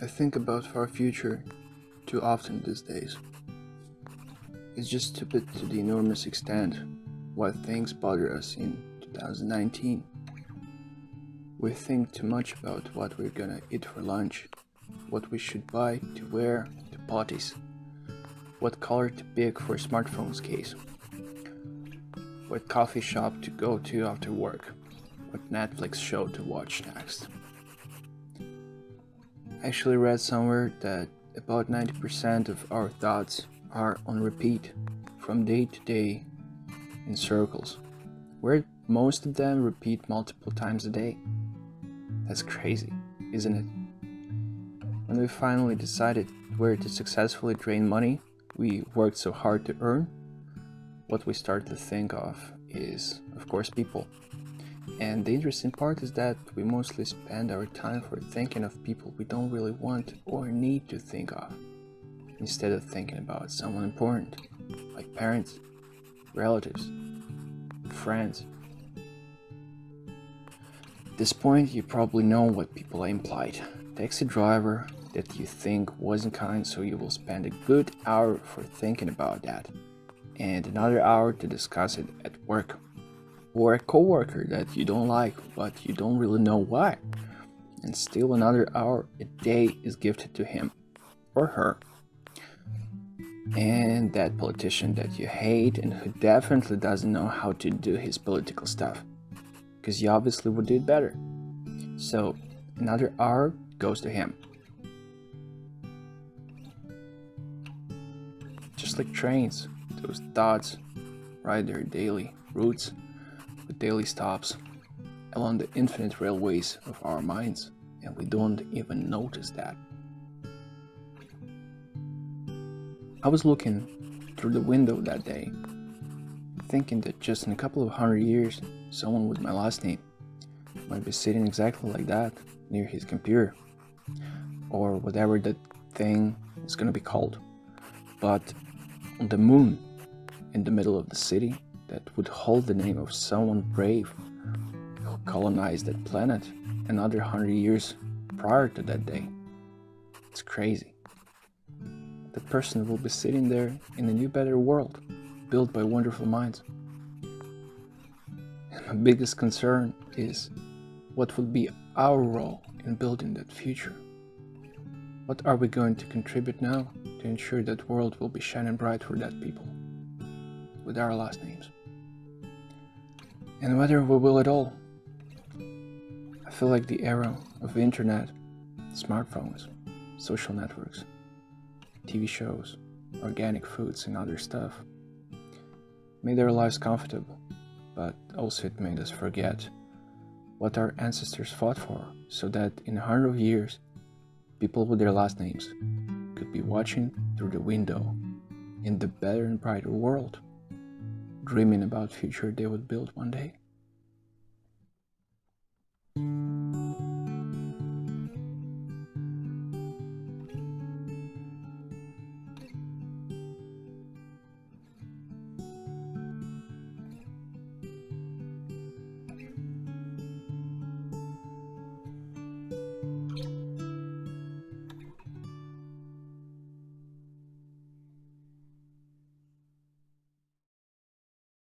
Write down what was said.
I think about our future too often these days. It's just stupid to the enormous extent why things bother us in 2019. We think too much about what we're gonna eat for lunch, what we should buy to wear to parties, what color to pick for a smartphone's case, what coffee shop to go to after work, what Netflix show to watch next. I actually read somewhere that about 90% of our thoughts are on repeat from day to day in circles, where most of them repeat multiple times a day. That's crazy, isn't it? When we finally decided where to successfully drain money we worked so hard to earn, what we start to think of is, of course, people. And the interesting part is that we mostly spend our time for thinking of people we don't really want or need to think of, instead of thinking about someone important, like parents, relatives, friends. At this point, you probably know what people I implied. Taxi driver that you think wasn't kind, so you will spend a good hour for thinking about that, and another hour to discuss it at work. Or a coworker that you don't like, but you don't really know why, and still another hour a day is gifted to him or her. And that politician that you hate and who definitely doesn't know how to do his political stuff, because you obviously would do it better. So another hour goes to him. Just like trains, those thoughts ride their daily routes with daily stops along the infinite railways of our minds, and we don't even notice that. I was looking through the window that day, thinking that just in a couple of 100 years, someone with my last name might be sitting exactly like that near his computer, or whatever that thing is gonna be called, but on the moon, in the middle of the city, that would hold the name of someone brave who colonized that planet another 100 years prior to that day. It's crazy. That person will be sitting there in a new, better world, built by wonderful minds. And my biggest concern is what would be our role in building that future? What are we going to contribute now to ensure that world will be shining bright for that people with our last names? And whether we will at all. I feel like the era of the internet, smartphones, social networks, TV shows, organic foods and other stuff made our lives comfortable, but also it made us forget what our ancestors fought for, so that in 100 years, people with their last names could be watching through the window in the better and brighter world, dreaming about future they would build one day.